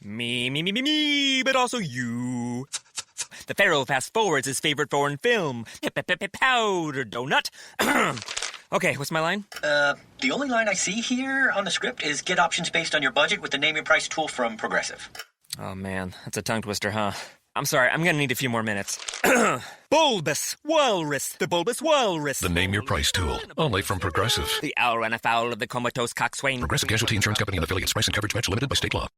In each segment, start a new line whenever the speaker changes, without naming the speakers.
Me, but also you. The Pharaoh fast-forwards his favorite foreign film, Powder Donut. Okay, what's my line?
The only line I see here on the script is get options based on your budget with the Name Your Price tool from Progressive.
Oh, man, that's a tongue twister, huh? I'm sorry, I'm gonna need a few more minutes. Bulbous Walrus, the Bulbous Walrus.
The Name Your Price tool, only from Progressive.
The owl ran afoul of the comatose coxswain.
Progressive Casualty Insurance Company and affiliates. Price and coverage match limited by state law.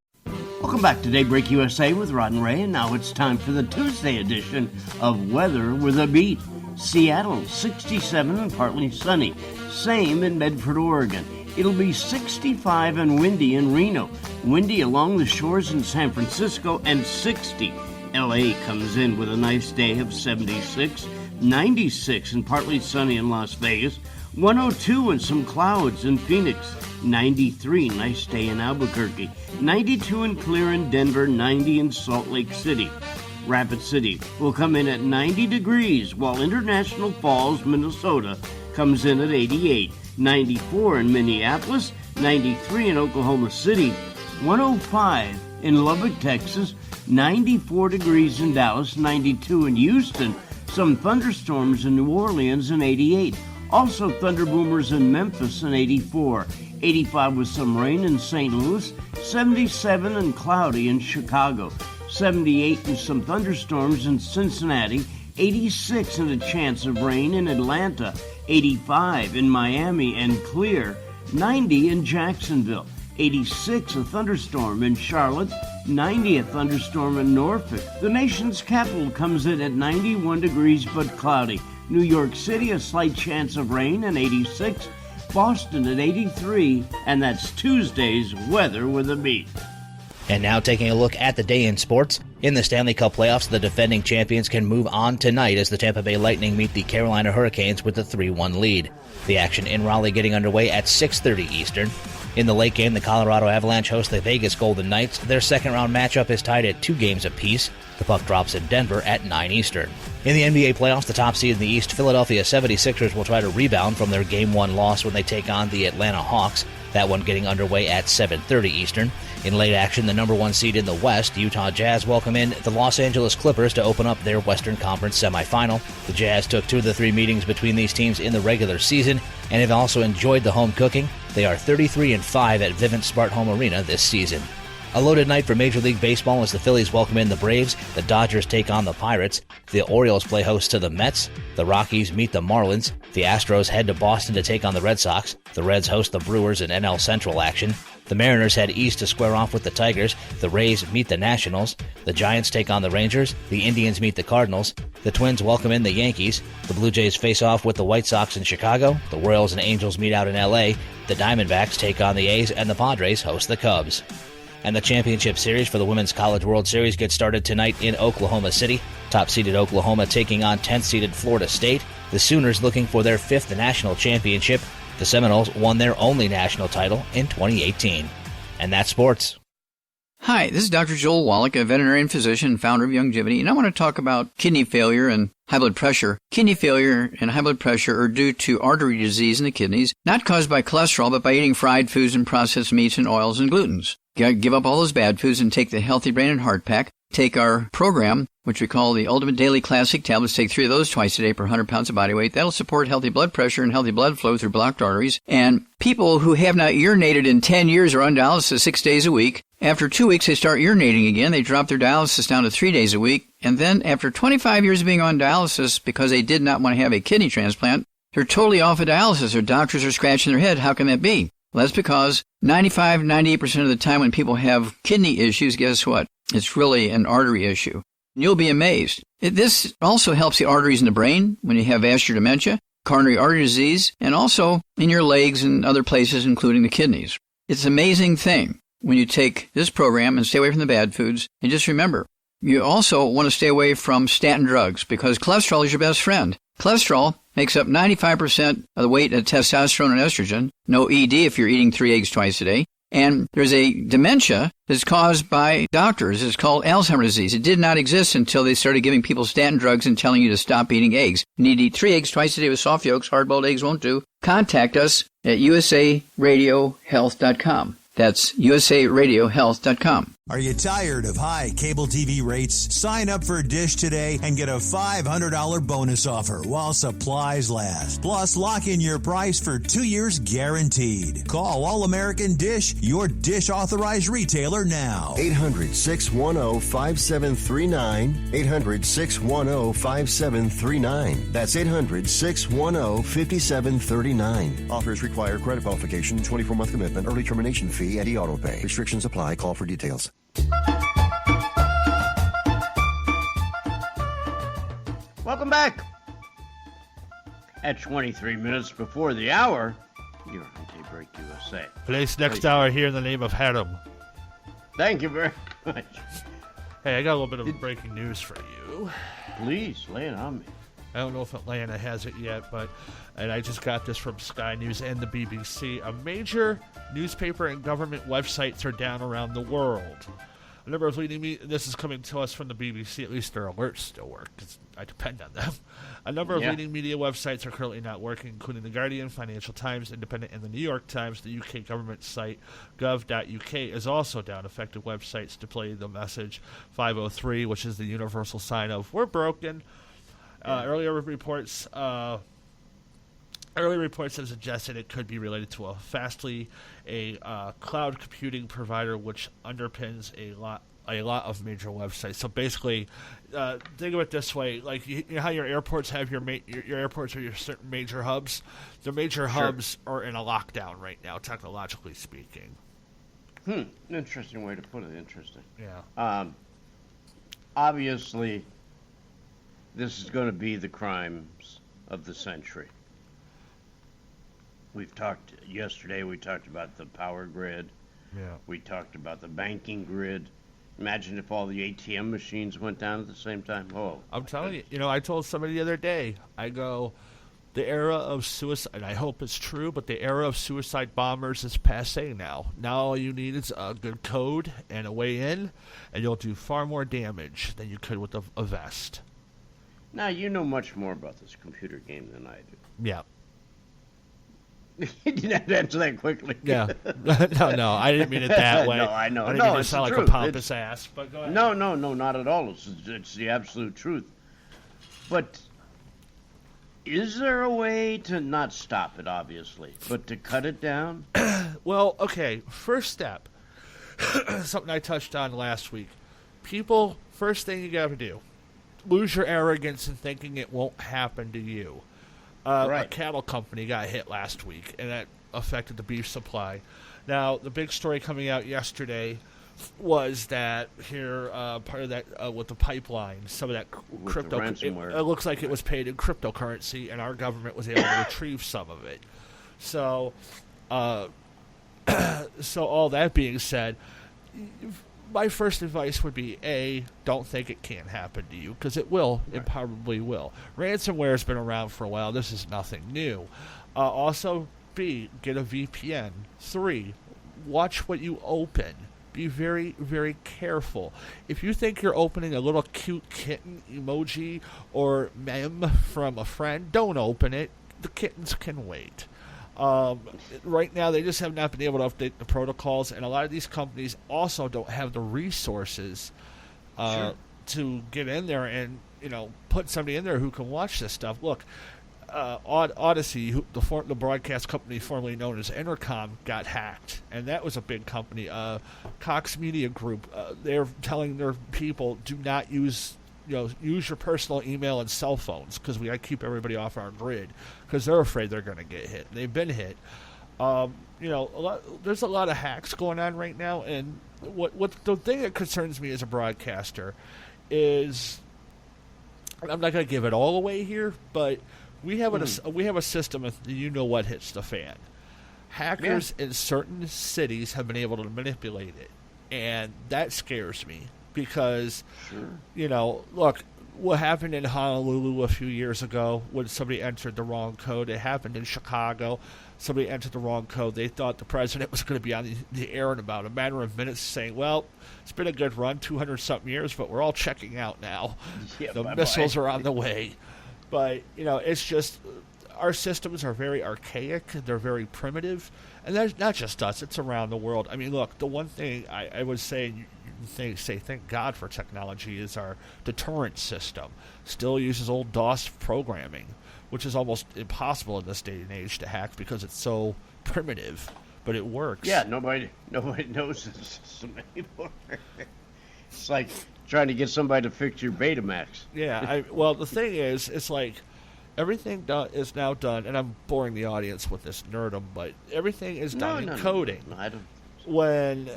Welcome back to Daybreak USA with Rod and Ray, and now it's time for the Tuesday edition of Weather with a Beat. Seattle, 67 and partly sunny. Same in Medford, Oregon. It'll be 65 and windy in Reno. Windy along the shores in San Francisco, and 60. LA comes in with a nice day of 76. 96 and partly sunny in Las Vegas. 102 and some clouds in Phoenix. 93, nice day in Albuquerque. 92 and clear in Denver. 90 in Salt Lake City. Rapid City will come in at 90 degrees, while International Falls, Minnesota, comes in at 88. 94 in Minneapolis. 93 in Oklahoma City. 105 in Lubbock, Texas. 94 degrees in Dallas. 92 in Houston. Some thunderstorms in New Orleans, and 88. Also thunder boomers in Memphis, and 84. 85 with some rain in St. Louis. 77 and cloudy in Chicago. 78 and some thunderstorms in Cincinnati. 86 and a chance of rain in Atlanta. 85 in Miami and clear. 90 in Jacksonville. 86 a thunderstorm in Charlotte. 90 a thunderstorm in Norfolk. The nation's capital comes in at 91 degrees but cloudy. New York City, a slight chance of rain, and 86. Boston at 83, and that's Tuesday's Weather with a Beat.
And now taking a look at the day in sports. In the Stanley Cup playoffs, the defending champions can move on tonight as the Tampa Bay Lightning meet the Carolina Hurricanes with a 3-1 lead. The action in Raleigh getting underway at 6:30 Eastern. In the late game, the Colorado Avalanche host the Vegas Golden Knights. Their second-round matchup is tied at 2 games apiece. The puck drops in Denver at 9 Eastern. In the NBA playoffs, the top seed in the East, Philadelphia 76ers will try to rebound from their Game 1 loss when they take on the Atlanta Hawks. That one getting underway at 7:30 Eastern. In late action, the number 1 seed in the West, Utah Jazz, welcome in the Los Angeles Clippers to open up their Western Conference semifinal. The Jazz took 2 of the 3 meetings between these teams in the regular season and have also enjoyed the home cooking. They are 33-5 at Vivint Smart Home Arena this season. A loaded night for Major League Baseball as the Phillies welcome in the Braves, the Dodgers take on the Pirates, the Orioles play host to the Mets, the Rockies meet the Marlins, the Astros head to Boston to take on the Red Sox, the Reds host the Brewers in NL Central action, the Mariners head east to square off with the Tigers, the Rays meet the Nationals, the Giants take on the Rangers, the Indians meet the Cardinals, the Twins welcome in the Yankees, the Blue Jays face off with the White Sox in Chicago, the Royals and Angels meet out in LA, the Diamondbacks take on the A's, and the Padres host the Cubs. And the championship series for the Women's College World Series gets started tonight in Oklahoma City. Top-seeded Oklahoma taking on 10th-seeded Florida State. The Sooners looking for their 5th national championship. The Seminoles won their only national title in 2018. And that's sports.
Hi, this is Dr. Joel Wallach, a veterinarian physician and founder of Youngevity, and I want to talk about kidney failure and high blood pressure. Kidney failure and high blood pressure are due to artery disease in the kidneys, not caused by cholesterol, but by eating fried foods and processed meats and oils and glutens. Give up all those bad foods and take the Healthy Brain and Heart Pack. Take our program, which we call the Ultimate Daily Classic Tablets. Take 3 of those twice a day per 100 pounds of body weight. That'll support healthy blood pressure and healthy blood flow through blocked arteries. And people who have not urinated in 10 years are on dialysis 6 days a week. After 2 weeks, they start urinating again. They drop their dialysis down to 3 days a week. And then after 25 years of being on dialysis, because they did not want to have a kidney transplant, they're totally off of dialysis. Their doctors are scratching their head. How can that be? Well, that's because 98% of the time when people have kidney issues, guess what? It's really an artery issue. You'll be amazed. This also helps the arteries in the brain when you have vascular dementia, coronary artery disease, and also in your legs and other places, including the kidneys. It's an amazing thing when you take this program and stay away from the bad foods. And just remember, you also want to stay away from statin drugs because cholesterol is your best friend. Cholesterol makes up 95% of the weight of testosterone and estrogen. No ED if you're eating 3 eggs twice a day. And there's a dementia that's caused by doctors. It's called Alzheimer's disease. It did not exist until they started giving people statin drugs and telling you to stop eating eggs. You need to eat 3 eggs twice a day with soft yolks. Hard-boiled eggs won't do. Contact us at usaradiohealth.com. That's usaradiohealth.com.
Are you tired of high cable TV rates? Sign up for Dish today and get a $500 bonus offer while supplies last. Plus, lock in your price for 2 years guaranteed. Call All American Dish, your Dish authorized retailer now.
800-610-5739. 800-610-5739. That's 800-610-5739. Offers require credit qualification, 24-month commitment, early termination fee, and e-auto pay. Restrictions apply. Call for details.
Welcome back. At 23 minutes before the hour, you're on Daybreak USA.
Place next hour here in the name of Harem.
Thank you very much.
Hey, I got a little bit of breaking news for you.
Please, lay it on me.
I don't know if Atlanta has it yet, and I just got this from Sky News and the BBC. A major newspaper and government websites are down around the world. A number of this is coming to us from the BBC, at least their alerts still work, because I depend on them. A number of leading media websites are currently not working, including The Guardian, Financial Times, Independent, and the New York Times. The UK government site gov.uk is also down. Affected websites display the message 503, which is the universal sign of "we're broken." Earlier reports have suggested it could be related to Fastly, a cloud computing provider which underpins a lot of major websites. So basically, think of it this way: like you know how your airports have your airports are your certain major hubs. The major hubs are in a lockdown right now, technologically speaking.
Interesting way to put it. Interesting.
Yeah.
Obviously, this is going to be the crimes of the century. Yesterday we talked about the power grid.
Yeah.
We talked about the banking grid. Imagine if all the ATM machines went down at the same time. Oh,
I'm telling you, I told somebody the other day, I go, the era of suicide, and I hope it's true, but the era of suicide bombers is passé now. Now all you need is a good code and a way in, and you'll do far more damage than you could with a vest.
Now, you know much more about this computer game than I do.
Yeah.
You didn't have to answer that quickly.
Yeah. No, I didn't mean it that way.
No, I know.
I didn't mean to sound like a pompous ass, but go ahead.
No, not at all. It's the absolute truth. But is there a way to not stop it, obviously, but to cut it down?
Well, okay, first step, something I touched on last week. People, first thing you got to do, lose your arrogance in thinking it won't happen to you. A cattle company got hit last week, and that affected the beef supply. Now, the big story coming out yesterday was that part of that with the pipeline, some of that crypto, it looks like it was paid in cryptocurrency, and our government was able to retrieve some of it. So, so all that being said, my first advice would be, A, don't think it can't happen to you, because it will. It probably will. Ransomware has been around for a while. This is nothing new. Also, B, get a VPN. 3, watch what you open. Be very, very careful. If you think you're opening a little cute kitten emoji or meme from a friend, don't open it. The kittens can wait. Right now, they just have not been able to update the protocols, and a lot of these companies also don't have the resources to get in there and put somebody in there who can watch this stuff. Look, Odyssey, the broadcast company formerly known as Intercom, got hacked, and that was a big company. Cox Media Group, they're telling their people, do not use your personal email and cell phones, because we got to keep everybody off our grid, because they're afraid they're going to get hit. They've been hit. There's a lot of hacks going on right now, and what the thing that concerns me as a broadcaster is, and I'm not going to give it all away here, but we have a system of what hits the fan. Hackers in certain cities have been able to manipulate it, and that scares me. Because, look, what happened in Honolulu a few years ago when somebody entered the wrong code, it happened in Chicago. Somebody entered the wrong code. They thought the president was going to be on the air in about a matter of minutes saying, well, it's been a good run, 200-something years, but we're all checking out now. Yeah, the missiles are on the way. But, it's just, our systems are very archaic. They're very primitive. And that's not just us. It's around the world. I mean, look, the one thing I would say, thank God for technology, is our deterrent system. Still uses old DOS programming, which is almost impossible in this day and age to hack because it's so primitive, but it works.
Yeah, nobody knows the system anymore. It's like trying to get somebody to fix your Betamax.
Yeah, well, the thing is, it's like everything is now done, and I'm boring the audience with this nerdum, but everything is done in coding.
No, I don't.
When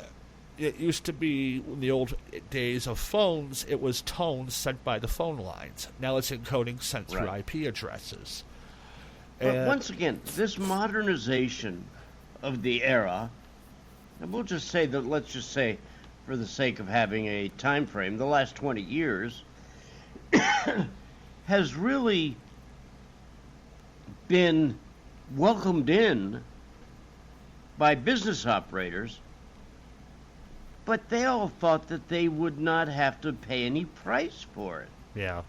it used to be, in the old days of phones, it was tones sent by the phone lines. Now it's encoding sent through IP addresses.
But once again, this modernization of the era, and we'll just say that, let's just say, for the sake of having a time frame, the last 20 years, has really been welcomed in by business operators, but they all thought that they would not have to pay any price for it.
Yeah.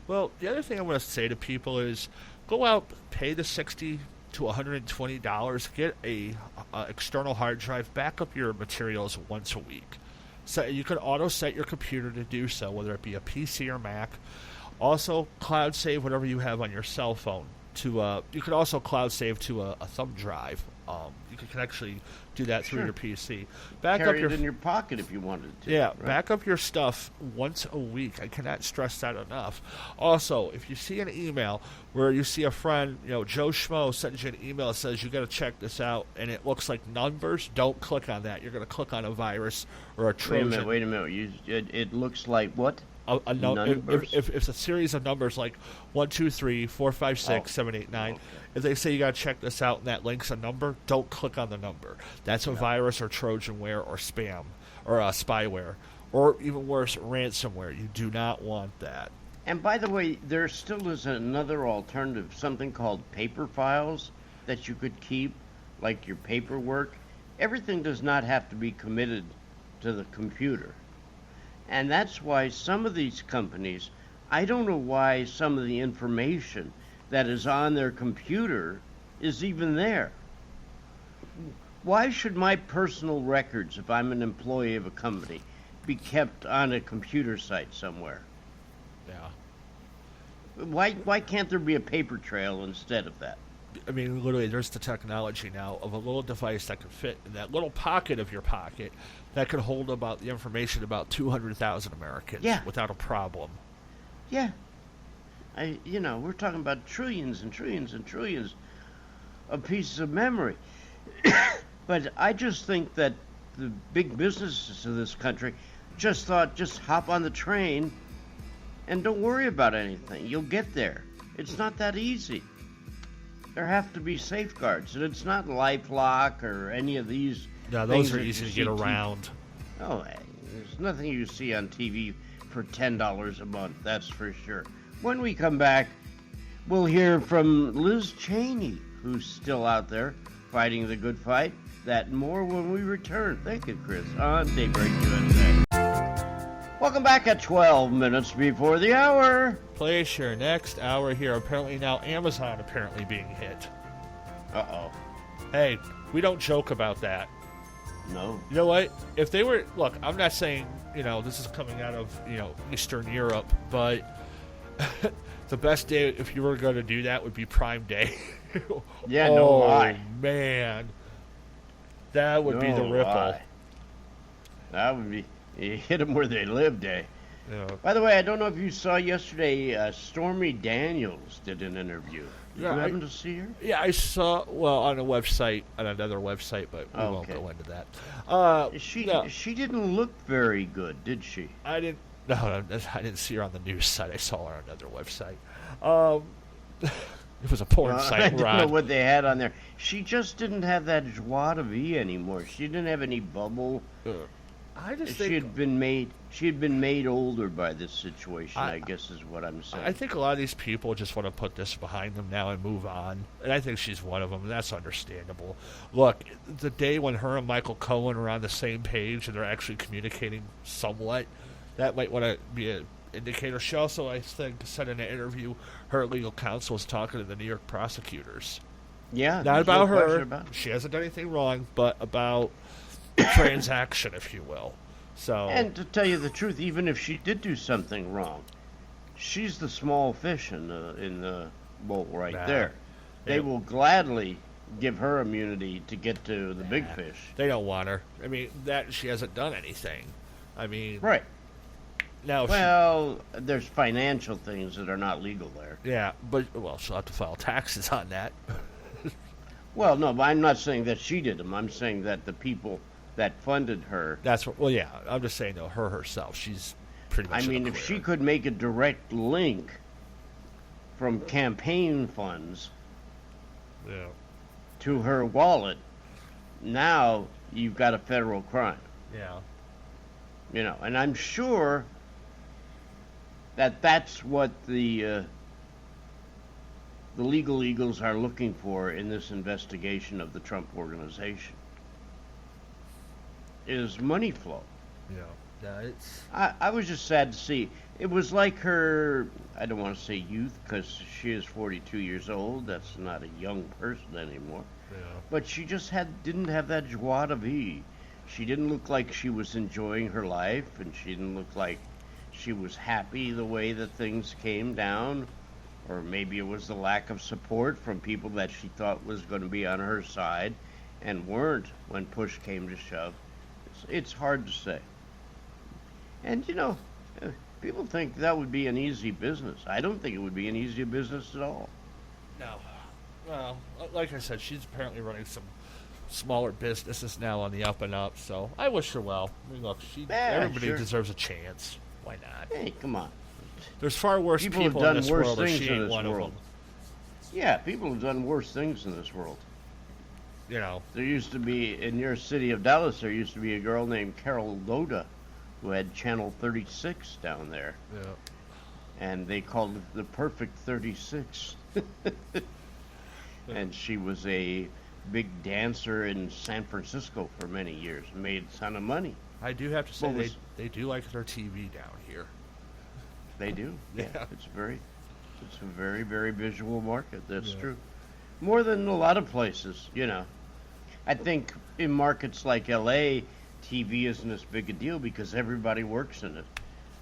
Well, the other thing I want to say to people is go out, pay the $60 to $120, get a external hard drive, back up your materials once a week. So you can auto set your computer to do so, whether it be a PC or Mac. Also, cloud save whatever you have on your cell phone. You could also cloud save to a thumb drive. You can actually do that through your PC.
Carry it in your pocket if you wanted to.
Yeah, back up your stuff once a week. I cannot stress that enough. Also, if you see an email where you see a friend, Joe Schmo sends you an email that says you got to check this out, and it looks like numbers, don't click on that. You're going to click on a virus or a Trojan.
Wait a minute. It looks like what?
If it's a series of numbers like 1, 2, 3, 4, 5, 6, 7, 8, 9, if they say you got to check this out and that link's a number, don't click on the number. That's a virus or Trojanware or spam or spyware, or even worse, ransomware. You do not want that.
And by the way, there still is another alternative, something called paper files that you could keep, like your paperwork. Everything does not have to be committed to the computer. And that's why some of these companies, I don't know why some of the information that is on their computer is even there. Why should my personal records, if I'm an employee of a company, be kept on a computer site somewhere?
Yeah.
Why can't there be a paper trail instead of that?
I mean, literally, there's the technology now of a little device that can fit in that little pocket of your pocket that can hold about the information about 200,000 Americans without a problem.
Yeah. We're talking about trillions and trillions and trillions of pieces of memory. But I just think that the big businesses of this country just thought, just hop on the train and don't worry about anything. You'll get there. It's not that easy. There have to be safeguards, and it's not LifeLock or any of these.
No, those are easy to get around.
Oh, there's nothing you see on TV for $10 a month, that's for sure. When we come back, we'll hear from Liz Cheney, who's still out there fighting the good fight. That and more when we return. Thank you, Chris, on Daybreak USA. Welcome back at 12 minutes before the hour.
Place your next hour here. Apparently now Amazon being hit.
Uh-oh.
Hey, we don't joke about that.
No.
You know what? If they were... Look, I'm not saying, this is coming out of, Eastern Europe, but the best day if you were going to do that would be Prime Day.
Yeah, no lie.
Oh, man. That would be the ripple.
Lie. That would be... You hit them where they live day.
Yeah.
By the way, I don't know if you saw yesterday, Stormy Daniels did an interview. Did you happen to see her?
Yeah, I saw, on another website, but we won't go into that.
She didn't look very good, did she?
I didn't see her on the news site. I saw her on another website. It was a porn site,
I don't know what they had on there. She just didn't have that joie de vivre anymore. She didn't have any bubble.
I just
think she had been made older by this situation, I guess is what I'm saying.
I think a lot of these people just want to put this behind them now and move on. And I think she's one of them, and that's understandable. Look, the day when her and Michael Cohen are on the same page and they're actually communicating somewhat, that might want to be an indicator. She also, I think, said in an interview her legal counsel was talking to the New York prosecutors.
Yeah.
Not about her. She hasn't done anything wrong, but about transaction, if you will. So,
and to tell you the truth, even if she did do something wrong, she's the small fish in the bowl right there. They will gladly give her immunity to get to the big fish.
They don't want her. I mean, that she hasn't done anything. I mean,
right.
Now,
there's financial things that are not legal there.
Yeah, but she'll have to file taxes on that.
Well, no, but I'm not saying that she did them. I'm saying that the people that funded her.
That's what. Well, yeah, I'm just saying, her herself. She's pretty much.
I mean, if she could make a direct link from campaign funds.
Yeah.
To her wallet, now you've got a federal crime.
Yeah.
And I'm sure that that's what the legal eagles are looking for in this investigation of the Trump organization. Is money flow.
Yeah. It's.
I was just sad to see. It was like her, I don't want to say youth, because she is 42 years old. That's not a young person anymore.
Yeah.
But she just didn't have that joie de vivre. She didn't look like she was enjoying her life, and she didn't look like she was happy the way that things came down. Or maybe it was the lack of support from people that she thought was going to be on her side and weren't when push came to shove. It's hard to say. And, people think that would be an easy business. I don't think it would be an easy business at all.
No. Well, like I said, she's apparently running some smaller businesses now on the up and up, so I wish her well. I mean, look, everybody deserves a chance. Why not?
Hey, come on.
There's far worse people in this world, and she ain't one of them.
Yeah, people have done worse things in this world. There used to be, in your city of Dallas, there used to be a girl named Carol Loda who had Channel 36 down there.
Yeah.
And they called it the Perfect 36. And she was a big dancer in San Francisco for many years, made a ton of money.
I do have to say, they do like their TV down here.
They do. Yeah. It's a very, very visual market. That's true. More than a lot of places, I think in markets like LA, TV isn't as big a deal because everybody works in it.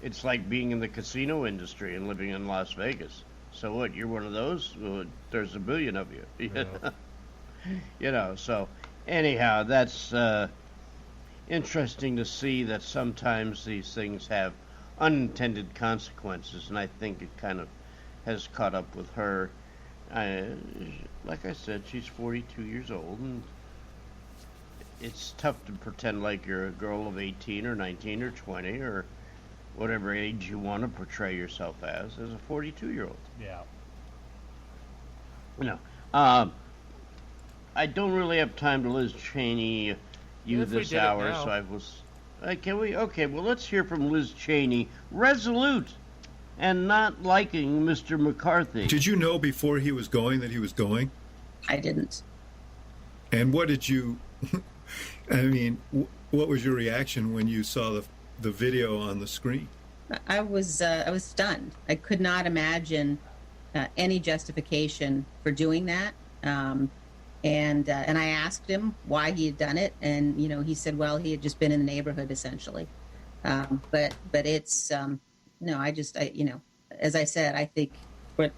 It's like being in the casino industry and living in Las Vegas. So what, you're one of those? Well, there's a billion of you.
Yeah.
So anyhow, that's interesting to see that sometimes these things have unintended consequences, and I think it kind of has caught up with her. Like I said, she's 42 years old, and it's tough to pretend like you're a girl of 18 or 19 or 20 or whatever age you want to portray yourself as a 42-year-old.
Yeah.
I don't really have time to Liz Cheney this hour, so I was... can we? Okay, well, let's hear from Liz Cheney, resolute and not liking Mr. McCarthy.
Did you know before he was going that he was going?
I didn't.
And what did you... I mean, what was your reaction when you saw the video on the screen?
I was stunned. I could not imagine any justification for doing that. And I asked him why he had done it, and he said, well, he had just been in the neighborhood essentially. But it's as I said, I think what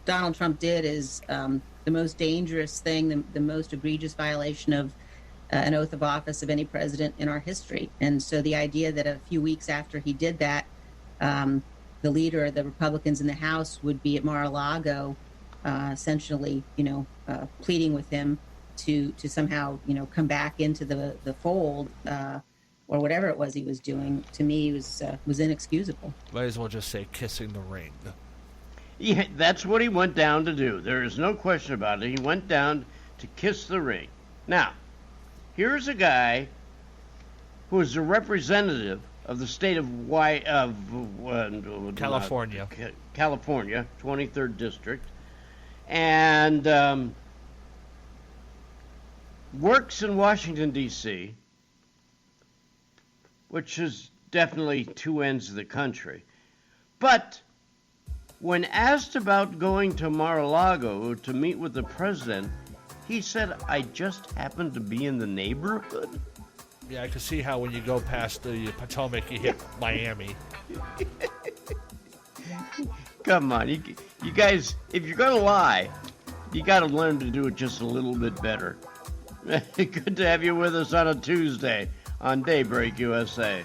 Donald Trump did is the most dangerous thing, the most egregious violation of an oath of office of any president in our history. And so the idea that a few weeks after he did that, the leader of the Republicans in the House would be at Mar-a-Lago, essentially, pleading with him to somehow, come back into the fold, or whatever it was he was doing, to me was inexcusable.
Might as well just say kissing the ring.
Yeah, that's what he went down to do. There is no question about it. He went down to kiss the ring. Now, here's a guy who is a representative of the state of
California.
California, 23rd District, and works in Washington, D.C., which is definitely two ends of the country. But when asked about going to Mar-a-Lago to meet with the president, he said, I just happened to be in the neighborhood.
Yeah, I can see how when you go past the Potomac, you hit Miami.
Come on, you guys, if you're going to lie, you got to learn to do it just a little bit better. Good to have you with us on a Tuesday on Daybreak USA.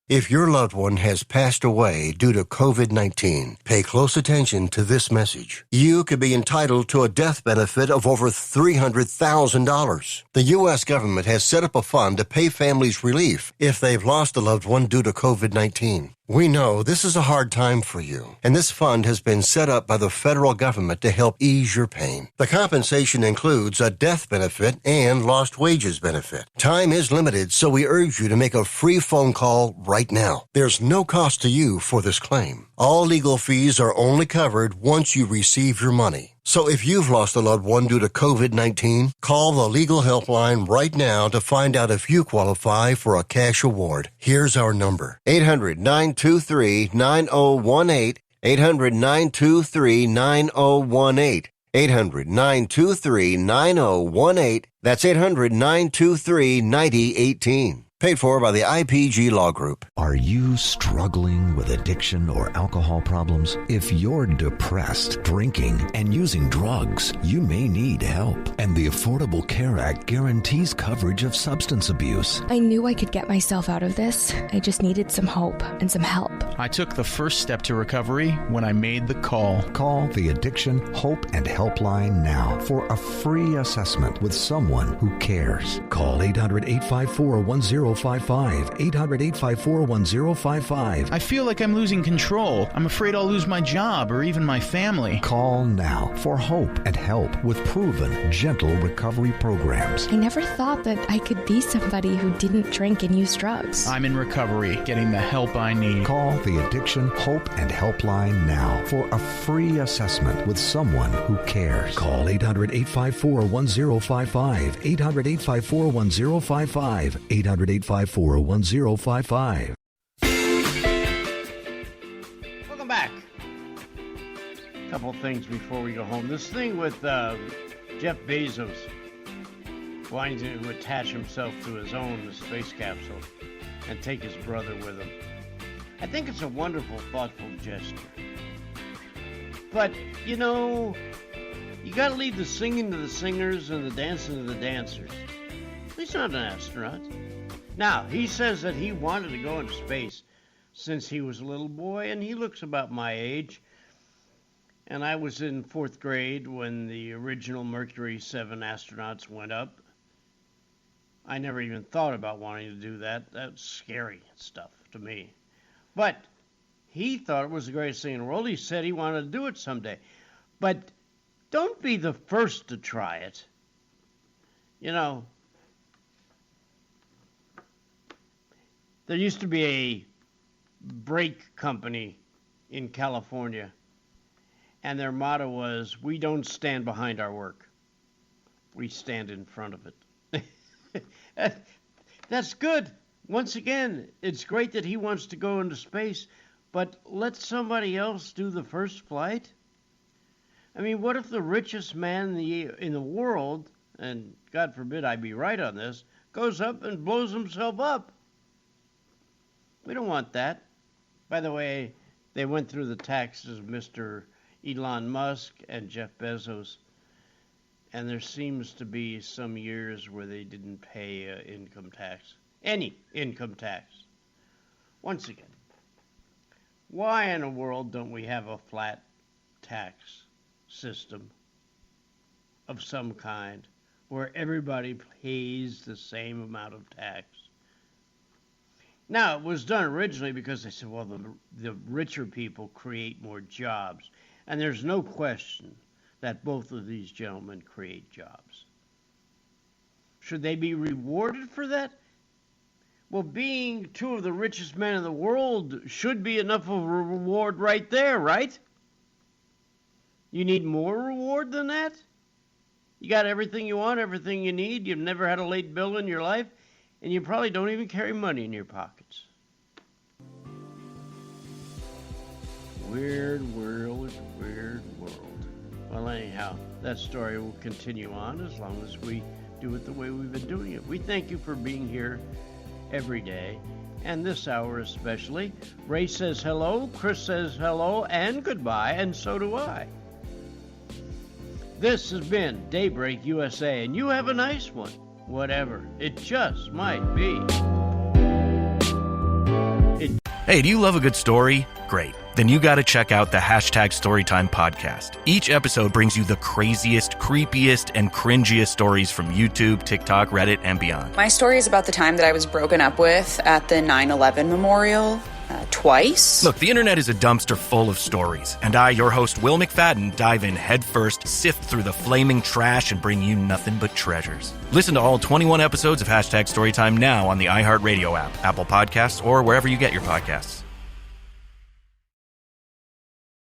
If your loved one has passed away due to COVID-19, pay close attention to this message. You could be entitled to a death benefit of over $300,000. The U.S. government has set up a fund to pay families relief if they've lost a loved one due to COVID-19. We know this is a hard time for you, and this fund has been set up by the federal government to help ease your pain. The compensation includes a death benefit and lost wages benefit. Time is limited, so we urge you to make a free phone call right now. There's no cost to you for this claim. All legal fees are only covered once you receive your money. So if you've lost a loved one due to COVID-19, call the legal helpline right now to find out if you qualify for a cash award. Here's our number, 800-923-9018, 800-923-9018, 800-923-9018. That's 800-923-9018. Paid for by the IPG Law Group.
Are you struggling with addiction or alcohol problems? If you're depressed, drinking, and using drugs, you may need help. And the Affordable Care Act guarantees coverage of substance abuse.
I knew I could get myself out of this. I just needed some hope and some help.
I took the first step to recovery when I made the call.
Call the Addiction Hope and Helpline now for a free assessment with someone who cares. Call 800-854-1055, 800-854-1055.
I feel like I'm losing control. I'm afraid I'll lose my job or even my family.
Call now for hope and help with proven, gentle recovery programs.
I never thought that I could be somebody who didn't drink and use drugs.
I'm in recovery, getting the help I need.
Call the Addiction Hope and Helpline now for a free assessment with someone who cares. Call 800-854-1055, 800-854-1055, 800-854-1055.
Welcome back. A couple things before we go home. This thing with Jeff Bezos wanting to attach himself to his own space capsule and take his brother with him. I think it's a wonderful, thoughtful gesture. But, you know, you got to leave the singing to the singers and the dancing to the dancers. He's not an astronaut. Now, he says that he wanted to go into space since he was a little boy, and he looks about my age. And I was in 4th grade when the original Mercury 7 astronauts went up. I never even thought about wanting to do that. That's scary stuff to me. But he thought it was the greatest thing in the world. He said he wanted to do it someday. But don't be the first to try it. You know, there used to be a brake company in California, and their motto was, "We don't stand behind our work. We stand in front of it." That's good. Once again, it's great that he wants to go into space, but let somebody else do the first flight. I mean, what if the richest man in the world, and God forbid I be right on this, goes up and blows himself up? We don't want that. By the way, they went through the taxes of Mr. Elon Musk and Jeff Bezos, and there seems to be some years where they didn't pay income tax. Any income tax. Once again, why in the world don't we have a flat tax system of some kind where everybody pays the same amount of tax? Now, it was done originally because they said, well, the richer people create more jobs. And there's no question that both of these gentlemen create jobs. Should they be rewarded for that? Well, being two of the richest men in the world should be enough of a reward right there, right? You need more reward than that? You got everything you want, everything you need. You've never had a late bill in your life, and you probably don't even carry money in your pockets. Weird world, weird world. Well, anyhow, that story will continue on as long as we do it the way we've been doing it. We thank you for being here every day, and this hour especially. Ray says hello, Chris says hello and goodbye, and so do I. This has been Daybreak USA, and you have a nice one, whatever it just might be.
Hey, do you love a good story? Great. Then you got to check out the #Storytime podcast. Each episode brings you the craziest, creepiest, and cringiest stories from YouTube, TikTok, Reddit, and beyond.
My story is about the time that I was broken up with at the 9/11 memorial twice.
Look, the internet is a dumpster full of stories, and I, your host, Will McFadden, dive in headfirst, sift through the flaming trash, and bring you nothing but treasures. Listen to all 21 episodes of #Storytime now on the iHeartRadio app, Apple Podcasts, or wherever you get your podcasts.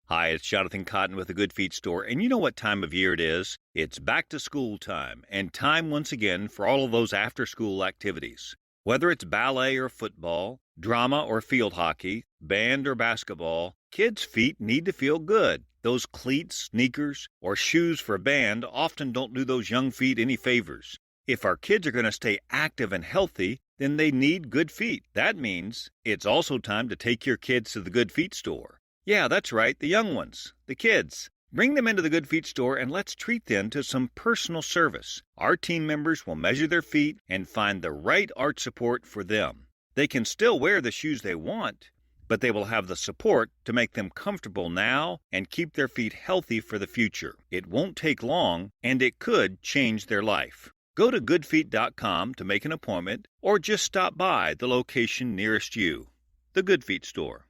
Hi, it's Jonathan Cotton with the Good Feet Store, and you know what time of year it is? It's back to school time, and time once again for all of those after-school activities. Whether it's ballet or football, drama or field hockey, band or basketball, kids' feet need to feel good. Those cleats, sneakers, or shoes for band often don't do those young feet any favors. If our kids are going to stay active and healthy, then they need good feet. That means it's also time to take your kids to the Good Feet Store. Yeah, that's right, the young ones, the kids. Bring them into the Good Feet Store and let's treat them to some personal service. Our team members will measure their feet and find the right arch support for them. They can still wear the shoes they want, but they will have the support to make them comfortable now and keep their feet healthy for the future. It won't take long, and it could change their life. Go to goodfeet.com to make an appointment or just stop by the location nearest you. The Good Feet Store.